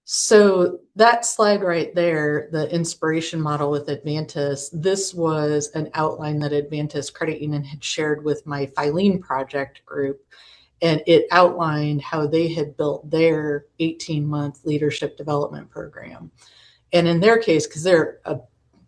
So that slide right there, the inspiration model with Advantis, this was an outline that Advantis Credit Union had shared with my Filene project group. And it outlined how they had built their 18-month leadership development program. And in their case, because they're a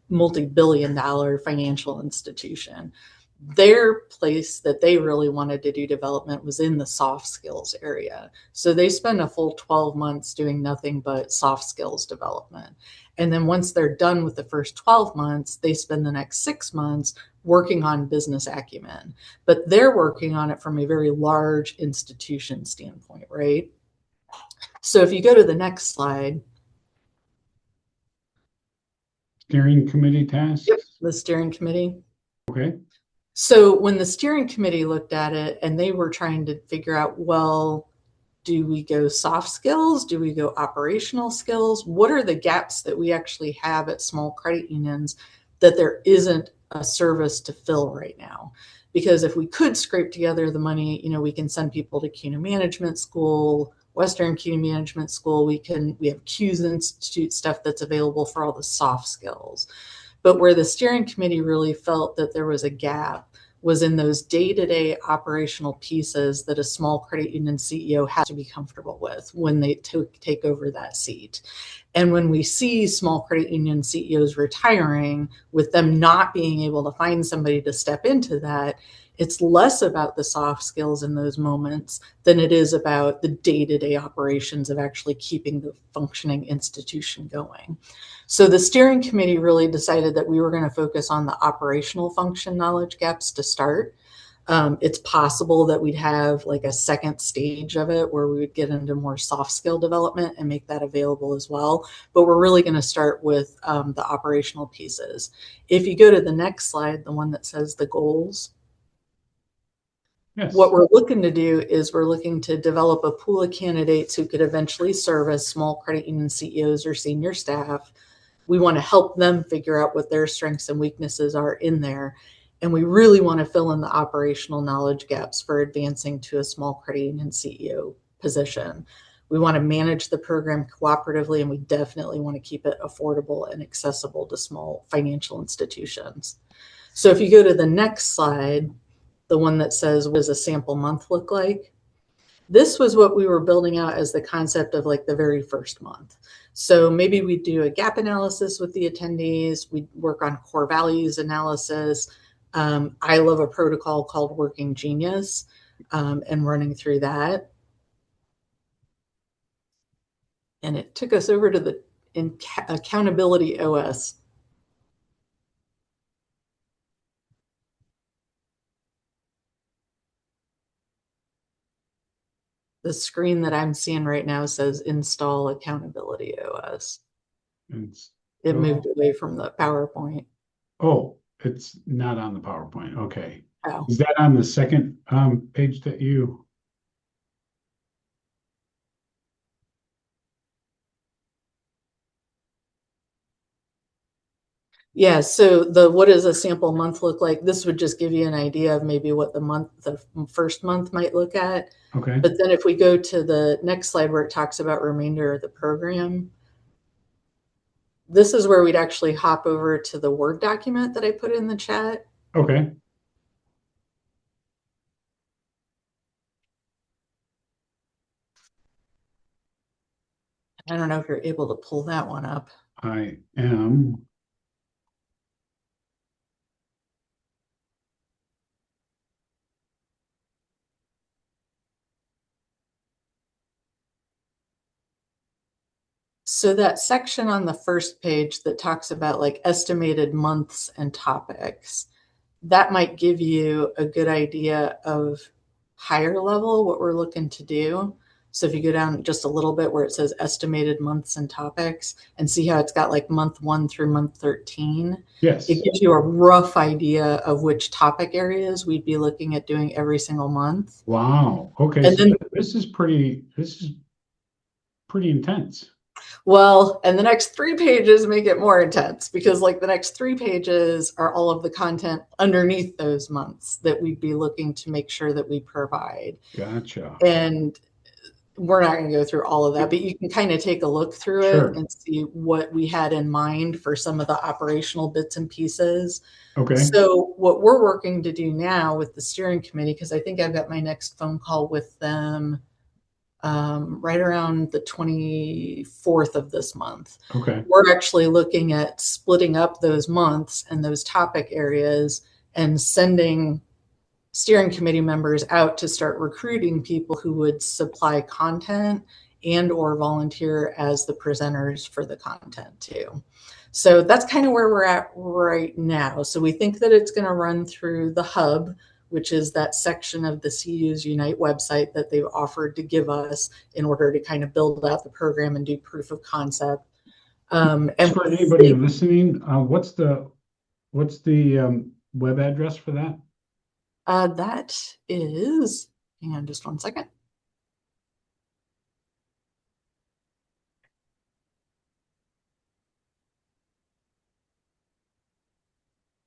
multi-billion-dollar financial institution, their place that they really wanted to do development was in the soft skills area. So they spend a full 12 months doing nothing but soft skills development. And then once they're done with the first 12 months, they spend the next 6 months working on business acumen. But they're working on it from a very large institution standpoint, right? So if you go to the next slide. Steering committee tasks? Yep, the steering committee. Okay. So when the steering committee looked at it and they were trying to figure out, well, do we go soft skills? Do we go operational skills? What are the gaps that we actually have at small credit unions that there isn't a service to fill right now? Because if we could scrape together the money, we can send people to CUNA Management School, Western CUNA Management School. We have Q's Institute stuff that's available for all the soft skills. But where the steering committee really felt that there was a gap was in those day-to-day operational pieces that a small credit union CEO has to be comfortable with when they take over that seat. And when we see small credit union CEOs retiring, with them not being able to find somebody to step into that, it's less about the soft skills in those moments than it is about the day-to-day operations of actually keeping the functioning institution going. So the steering committee really decided that we were going to focus on the operational function knowledge gaps to start. It's possible that we'd have like a second stage of it where we would get into more soft skill development and make that available as well. But we're really going to start with the operational pieces. If you go to the next slide, the one that says the goals. Yes. What we're looking to do is we're looking to develop a pool of candidates who could eventually serve as small credit union CEOs or senior staff. We want to help them figure out what their strengths and weaknesses are in there. And we really want to fill in the operational knowledge gaps for advancing to a small credit union CEO position. We want to manage the program cooperatively, and we definitely want to keep it affordable and accessible to small financial institutions. So if you go to the next slide, the one that says, what does a sample month look like? This was what we were building out as the concept of like the very first month. So maybe we do a gap analysis with the attendees. We work on core values analysis. I love a protocol called Working Genius and running through that. And it took us over to the Accountability OS. The screen that I'm seeing right now says install Accountability OS. It moved away from the PowerPoint. Oh, it's not on the PowerPoint. Okay. Oh. Is that on the second page that you? Yeah, so what does a sample month look like? This would just give you an idea of maybe what the first month might look at. Okay. But then if we go to the next slide where it talks about remainder of the program, this is where we'd actually hop over to the Word document that I put in the chat. Okay. I don't know if you're able to pull that one up. I am. So that section on the first page that talks about like estimated months and topics, that might give you a good idea of higher level what we're looking to do. So if you go down just a little bit where it says estimated months and topics and see how it's got like month 1 through month 13. Yes. It gives you a rough idea of which topic areas we'd be looking at doing every single month. Wow. Okay. And so then this is pretty intense. Well, and the next 3 pages make it more intense because like the next 3 pages are all of the content underneath those months that we'd be looking to make sure that we provide. Gotcha. And we're not going to go through all of that, but you can kind of take a look through it Sure. and see what we had in mind for some of the operational bits and pieces. Okay. So, what we're working to do now with the steering committee, because I think I've got my next phone call with them right around the 24th of this month. Okay. We're actually looking at splitting up those months and those topic areas and sending steering committee members out to start recruiting people who would supply content and or volunteer as the presenters for the content too. So that's kind of where we're at right now. So we think that it's going to run through the hub, which is that section of the CU's Unite website that they've offered to give us in order to kind of build out the program and do proof of concept. Just And for we anybody think listening, what's the web address for that? that is, hang on just one second.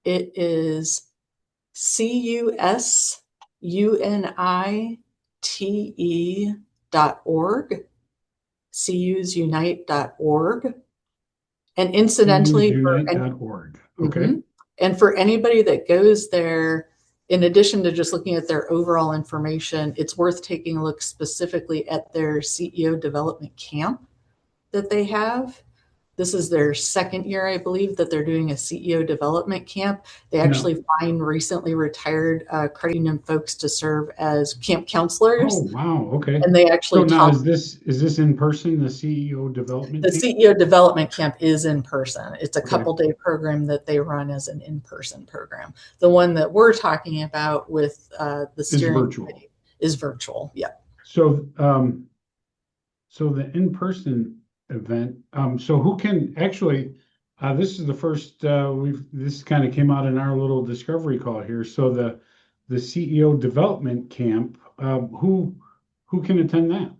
It is CUSUNITE.org, CUSUnite.org. And incidentally, cusunite.org. Okay. mhm. And for anybody that goes there, in addition to just looking at their overall information, it's worth taking a look specifically at their CEO development camp that they have. This is their second year, I believe, that they're doing a CEO development camp. They No. actually find recently retired credit union folks to serve as camp Oh, counselors, wow. Okay. and they So actually now talk. is this in person, the CEO development The camp? CEO development camp is in person. It's a Okay. couple day program that they run as an in person program. The one that we're talking about with the Is steering virtual. committee is virtual. Yeah. So the in-person event, so who can actually, this is the first, this kind of came out in our little discovery call here. So the CEO development camp, who can attend that?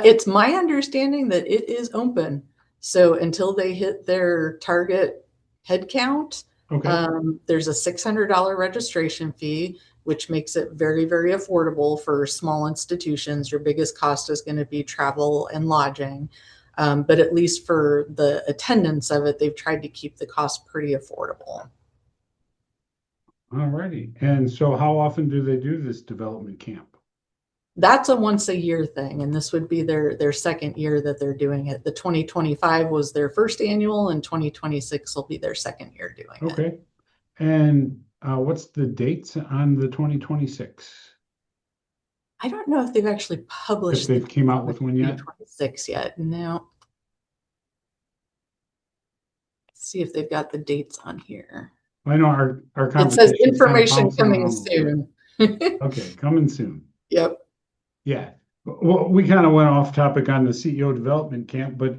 It's my understanding that it is open. So until they hit their target head count, Okay. there's a $600 registration fee, which makes it very, very affordable for small institutions. Your biggest cost is going to be travel and lodging. But at least for the attendance of it, they've tried to keep the cost pretty affordable. All righty. And so how often do they do this development camp? That's a once a year thing, and this would be their second year that they're doing it. The 2025 was their first annual, and 2026 will be their second year doing it. Okay. And what's the dates on the 2026? I don't know if they've actually If published the they've came dates out on the with one yet? 2026 yet. No, let's see if they've got the dates on here. I know our It says conversation's kind of information bouncing coming around a little bit. soon. Okay, coming soon. Yep. Yeah. Well, we kind of went off topic on the CEO development camp, but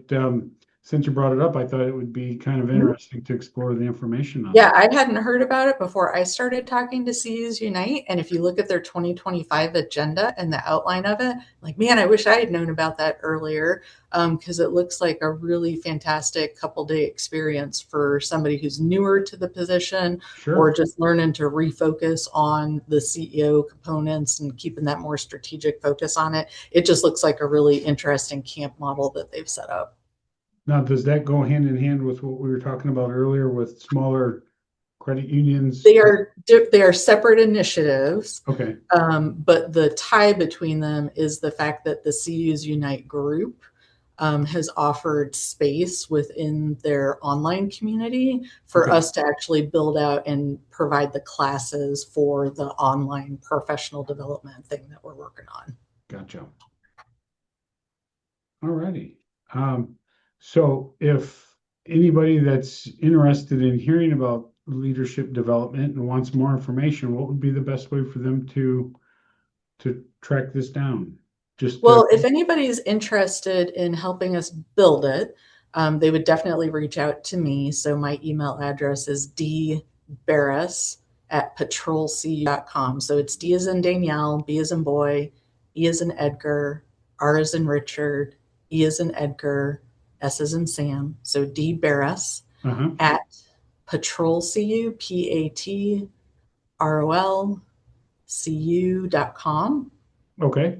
since you brought it up, I thought it would be kind of interesting to explore the information on Yeah, that. I hadn't heard about it before I started talking to CU's Unite. And if you look at their 2025 agenda and the outline of it, like, man, I wish I had known about that earlier, because it looks like a really fantastic couple day experience for somebody who's newer to the position or Sure. just learning to refocus on the CEO components and keeping that more strategic focus on it. It just looks like a really interesting camp model that they've set up. Now, does that go hand in hand with what we were talking about earlier with smaller credit unions? They are separate initiatives, Okay. but the tie between them is the fact that the CU's Unite group has offered space within their online community for Okay. us to actually build out and provide the classes for the online professional development thing that we're working on. Gotcha. All righty. So if anybody that's interested in hearing about leadership development and wants more information, what would be the best way for them to track this down? Just Well, if anybody's interested in helping us build it, they would definitely reach out to me. So my email address is dberes@patrolcu.com. So it's D as in Danielle, B as in boy, E as in Edgar, R as in Richard, E as in Edgar, S as in Sam. So dberes uh-huh. at patrolcu, PATROLCU.com. Okay.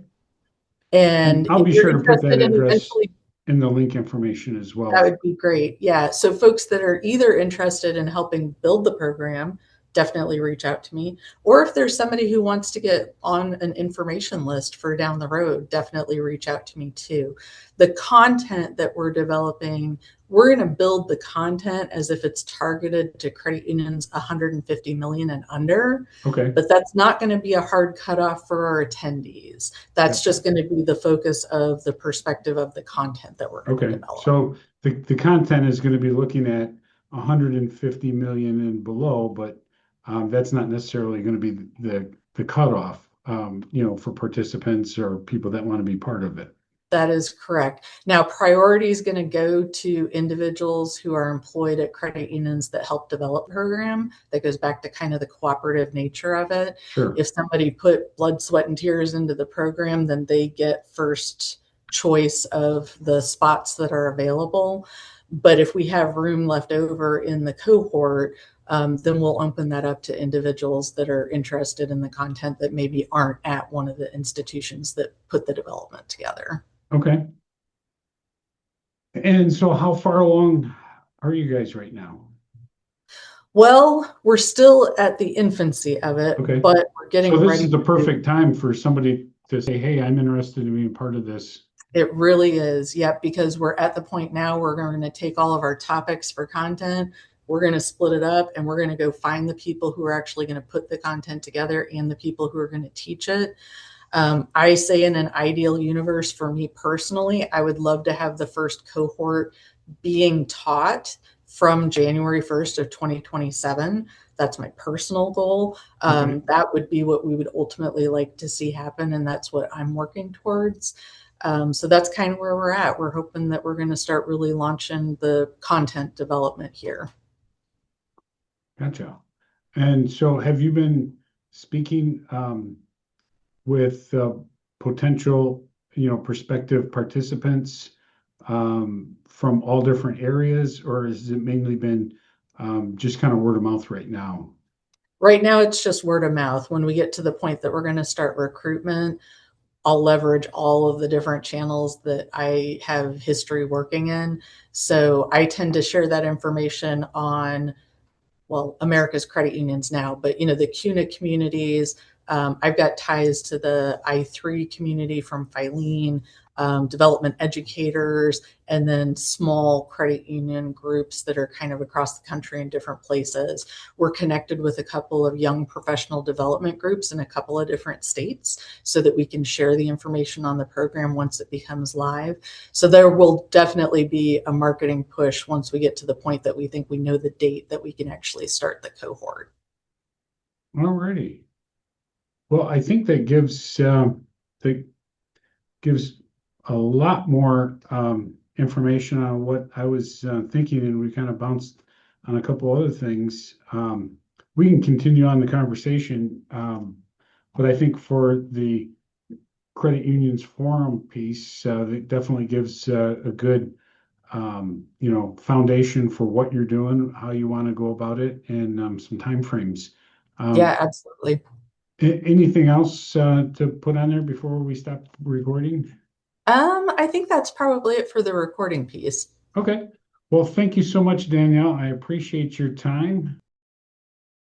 And And I'll if be you're sure to put that interested in address eventually, in the link information as well. that would be great. Yeah. So folks that are either interested in helping build the program, definitely reach out to me. Or if there's somebody who wants to get on an information list for down the road, definitely reach out to me too. The content that we're developing, we're going to build the content as if it's targeted to credit unions 150 million and under, Okay, but that's not going to be a hard cutoff for our attendees. That's gotcha. just going to be the focus of the perspective of the content that we're going to Okay, develop. so the content is going to be looking at 150 million and below, but that's not necessarily going to be the cutoff, for participants or people that want to be part of it. That is correct. Now, priority is going to go to individuals who are employed at credit unions that help develop the program. That goes back to kind of the cooperative nature of it. Sure. If somebody put blood, sweat, and tears into the program, then they get first choice of the spots that are available. But if we have room left over in the cohort, then we'll open that up to individuals that are interested in the content that maybe aren't at one of the institutions that put the development together. Okay. And so how far along are you guys right now? Well, we're still at the infancy of it, Okay. but we're So getting this ready is the to. perfect time for somebody to say, hey, I'm interested in being part of this. It really is. Yep, because we're at the point now we're going to take all of our topics for content, we're going to split it up, and we're going to go find the people who are actually going to put the content together and the people who are going to teach it. I say in an ideal universe for me personally, I would love to have the first cohort being taught from January 1st of 2027. That's my personal goal. Okay. That would be what we would ultimately like to see happen, and that's what I'm working towards. So that's kind of where we're at. We're hoping that we're going to start really launching the content development here. Gotcha. And so have you been speaking with potential, prospective participants from all different areas, or has it mainly been just kind of word of mouth right now? Right now, it's just word of mouth. When we get to the point that we're going to start recruitment, I'll leverage all of the different channels that I have history working in. So I tend to share that information on, well, America's credit unions now, but the CUNA communities. I've got ties to the I3 community from Filene, development educators, and then small credit union groups that are kind of across the country in different places. We're connected with a couple of young professional development groups in a couple of different states so that we can share the information on the program once it becomes live. So there will definitely be a marketing push once we get to the point that we think we know the date that we can actually start the cohort. Alrighty. Well, I think that gives a lot more information on what I was thinking, and we kind of bounced on a couple other things. We can continue on the conversation, but I think for the credit unions forum piece, it definitely gives a good, foundation for what you're doing, how you want to go about it, and some timeframes. Um, Yeah, absolutely. Anything else to put on there before we stop recording? I think that's probably it for the recording piece. Okay. Well, thank you so much, Danielle. I appreciate your time.